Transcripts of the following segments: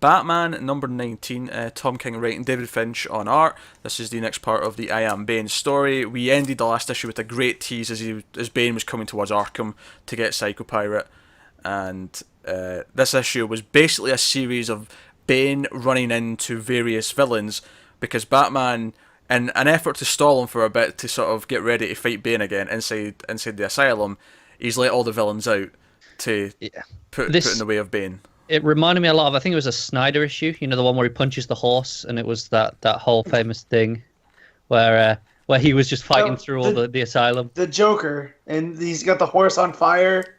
Batman number 19, Tom King writing, David Finch on art. This is the next part of the I Am Bane story. We ended the last issue with a great tease as Bane was coming towards Arkham to get Psycho Pirate, and this issue was basically a series of Bane running into various villains because Batman, in an effort to stall him for a bit to sort of get ready to fight Bane again inside the asylum, he's let all the villains out to put in the way of Bane. It reminded me a lot of, I think it was a Snyder issue, you know, the one where he punches the horse, and it was that whole famous thing where he was just fighting through all the asylum. The Joker, and he's got the horse on fire.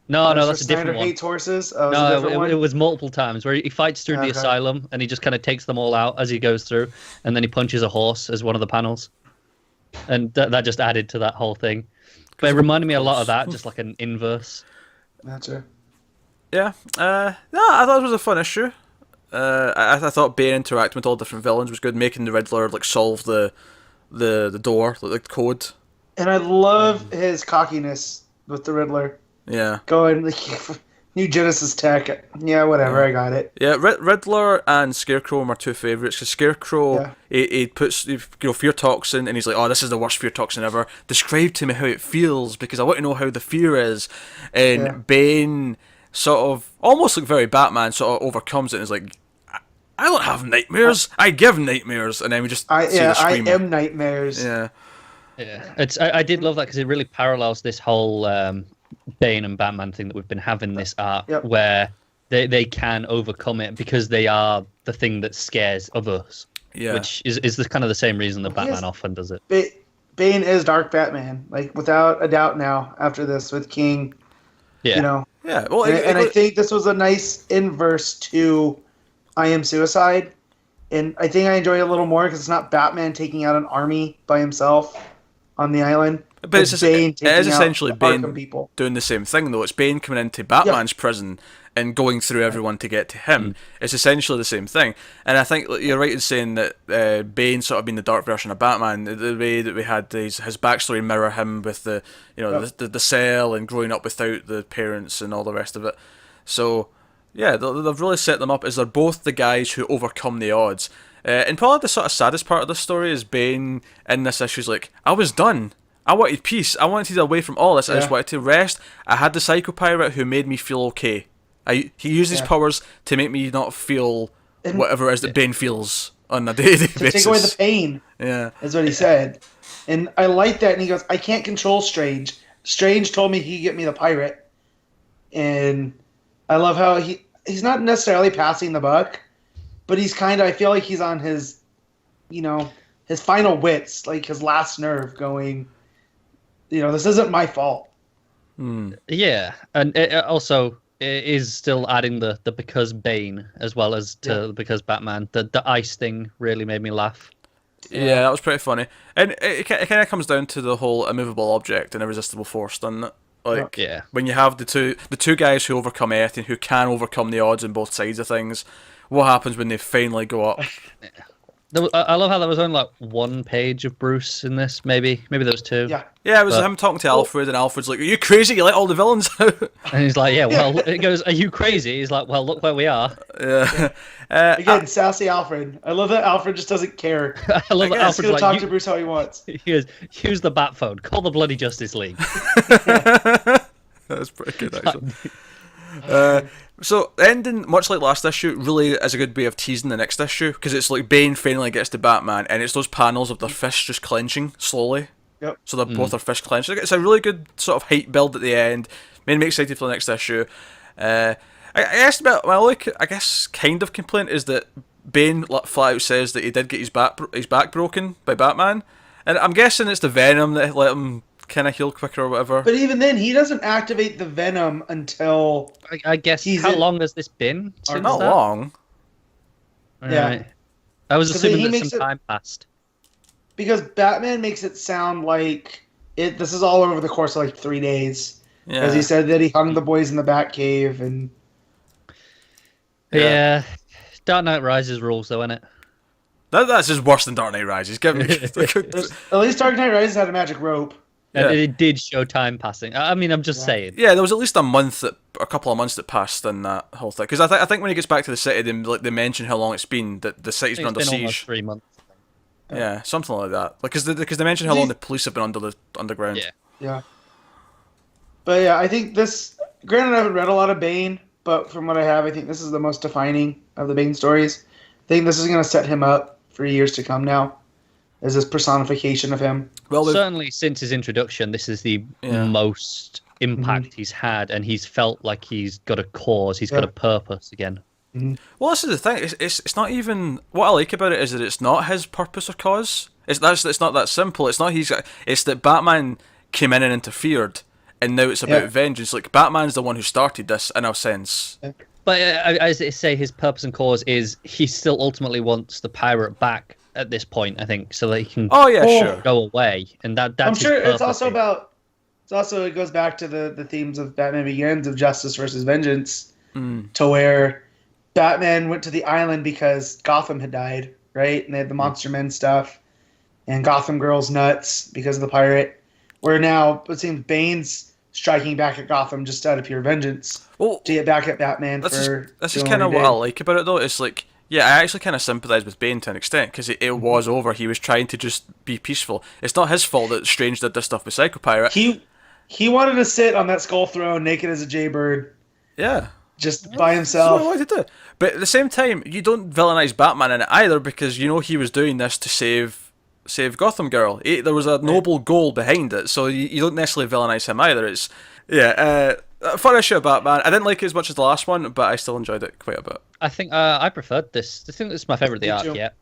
No, that's a different one. Hates horses. Oh, no, it was multiple times where he fights through the asylum, and he just kind of takes them all out as he goes through, and then he punches a horse as one of the panels, and that just added to that whole thing. But it reminded me a lot of that, just like an inverse. Gotcha. Yeah, no, I thought it was a fun issue. I thought Bane interacting with all different villains was good, making the Riddler like solve the door, the code. And I love his cockiness with the Riddler. Yeah. Going like new Genesis tech. Yeah, whatever. I got it. Yeah, Riddler and Scarecrow are my two favourites. Because Scarecrow, he puts fear toxin, and he's like, "Oh, this is the worst fear toxin ever. Describe to me how it feels, because I want to know how the fear is." And Bane sort of almost like very Batman sort of overcomes it and is like, I don't have nightmares, I give nightmares, and then we just see the scream. I am nightmares. Yeah. I did love that because it really parallels this whole Bane and Batman thing that we've been having this arc where they can overcome it because they are the thing that scares others. Yeah. Which is the kind of the same reason that Batman often does it. Bane is Dark Batman, like without a doubt now after this with King. Yeah. You know. Yeah. Well, and I think this was a nice inverse to I Am Suicide. And I think I enjoy it a little more because it's not Batman taking out an army by himself on the island. But it is essentially Bane people doing the same thing, though. It's Bane coming into Batman's prison and going through everyone to get to him. It's essentially the same thing. And I think you're right in saying that Bane sort of being the dark version of Batman. The way that we had his backstory mirror him with the cell and growing up without the parents and all the rest of it. So yeah, they've really set them up as they're both the guys who overcome the odds. And probably the sort of saddest part of the story is Bane in this issue is like, I was done. I wanted peace. I wanted to get away from all this. I just wanted to rest. I had the Psycho Pirate who made me feel okay. He used his powers to make me not feel whatever it is that Bane feels on a day-to-day basis. Take away the pain. Yeah. Is what he said. And I like that. And he goes, I can't control Strange. Strange told me he'd get me the pirate. And I love how he's not necessarily passing the buck, but he's kind of, I feel like he's on his, his final wits, like his last nerve going, this isn't my fault. Yeah, and it also is still adding the because Bane as well as to because Batman. The ice thing really made me laugh. Yeah, that was pretty funny. And it kind of comes down to the whole immovable object and irresistible force, doesn't it? Like, when you have the two guys who overcome anything, who can overcome the odds on both sides of things, what happens when they finally go up? I love how there was only like one page of Bruce in this, maybe there was two. Yeah, it was him talking to Alfred, and Alfred's like, "Are you crazy? You let all the villains out?" And he's like, "Yeah, well," it goes, "Are you crazy?" He's like, "Well, look where we are." Yeah. Again, sassy Alfred. I love that Alfred just doesn't care. I love that Alfred's like, talk to Bruce how he wants. He goes, "Use the bat phone. Call the bloody Justice League." That's pretty good, actually. So, ending, much like last issue, really is a good way of teasing the next issue, because it's like Bane finally gets to Batman, and it's those panels of their fists just clenching slowly. Yep. So they're both their fists clenched. It's a really good sort of hype build at the end. Made me excited for the next issue. I guess my only, kind of complaint is that Bane flat out says that he did get his back broken by Batman, and I'm guessing it's the venom that let him kind of heal quicker or whatever. But even then, he doesn't activate the venom until I guess. How long has this been? Not long. Yeah, I was assuming that some time passed. Because Batman makes it sound like this is all over the course of like 3 days. Yeah. As he said that he hung the boys in the Batcave and. Yeah. Dark Knight Rises rules though, isn't it? That's just worse than Dark Knight Rises. Give me. At least Dark Knight Rises had a magic rope. And it did show time passing. I mean, I'm just saying. Yeah, there was at least a couple of months that passed in that whole thing. Because I think when he gets back to the city, they mention how long it's been that the city's been under siege. Almost 3 months. Yeah, something like that. Like, because they mention how long the police have been underground. Yeah. Yeah. But yeah, I think this. Granted, I haven't read a lot of Bane, but from what I have, I think this is the most defining of the Bane stories. I think this is going to set him up for years to come now. As this personification of him. Well, certainly since his introduction, this is the most impact he's had, and he's felt like he's got a cause, he's got a purpose again. Well, this is the thing. It's not even what I like about it is that it's not his purpose or cause. It's not that simple. It's not It's that Batman came in and interfered, and now it's about vengeance. Like Batman's the one who started this in a sense. But as I say, his purpose and cause is he still ultimately wants the pirate back. At this point, I think, so that he can go away, and that's I'm sure his it's also here. about. It's also it goes back to the themes of Batman Begins of justice versus vengeance, to where Batman went to the island because Gotham had died, right, and they had the Monster Men stuff, and Gotham Girl's nuts because of the pirate. Where now it seems Bane's striking back at Gotham just out of pure vengeance to get back at Batman for. That's just kind of what I like about it, though. It's like. Yeah, I actually kind of sympathise with Bane to an extent, because it was over. He was trying to just be peaceful. It's not his fault that Strange did this stuff with Psycho Pirate. He wanted to sit on that skull throne naked as a jaybird. Yeah. Just by himself. That's what I wanted to do. But at the same time, you don't villainise Batman in it either, because you know he was doing this to save Gotham Girl. There was a noble goal behind it, so you don't necessarily villainise him either. It's fun issue of Batman. I didn't like it as much as the last one, but I still enjoyed it quite a bit. I think I preferred this. I think this is my favourite of the arc yet.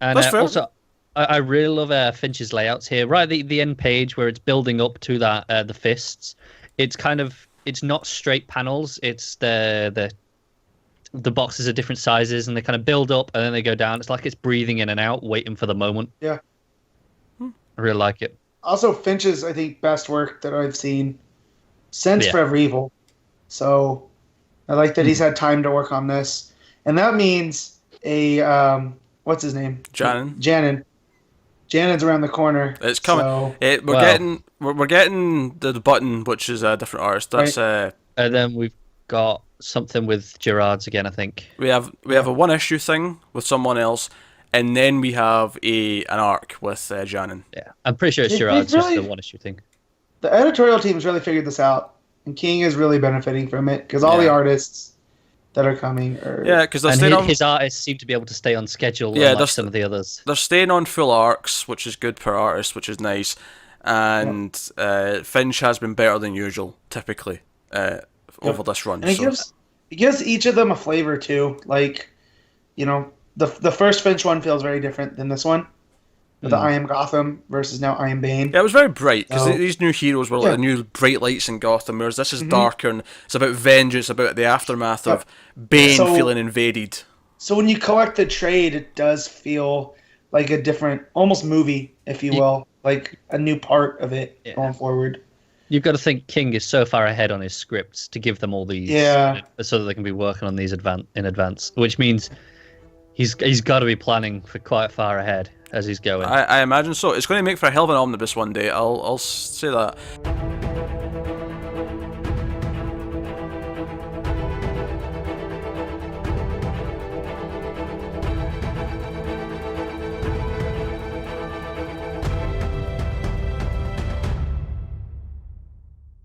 And That's fair. Also, I really love Finch's layouts here. Right at the end page where it's building up to that the fists. It's not straight panels. It's the boxes are different sizes, and they kind of build up and then they go down. It's like it's breathing in and out, waiting for the moment. Yeah. I really like it. Also, Finch's, I think, best work that I've seen since Forever Evil. So I like that he's had time to work on this. And that means what's his name? Janin. Janin's around the corner. It's coming. So, we're getting the button, which is a different artist. That's and then we've got something with Gerard's again, I think. We have a one issue thing with someone else, and then we have an arc with Janin. Yeah, I'm pretty sure it's Gerard's just the one issue thing. The editorial team's really figured this out, and King is really benefiting from it because all the artists that are coming are because his artists seem to be able to stay on schedule. Like some of the others. They're staying on full arcs, which is good per artist, which is nice. And Finch has been better than usual, typically, over this run. And it gives each of them a flavor too. Like, the first Finch one feels very different than this one. The I Am Gotham versus now I Am Bane. Yeah, it was very bright, because these new heroes were like the new bright lights in Gotham, whereas this is darker, and it's about vengeance, about the aftermath of Bane feeling invaded. So when you collect the trade, it does feel like a different, almost movie, if you will, like a new part of it going forward. You've got to think King is so far ahead on his scripts to give them all these, so that they can be working on these in advance, which means he's got to be planning for quite far ahead as he's going. I imagine so. It's going to make for a hell of an omnibus one day. I'll say that.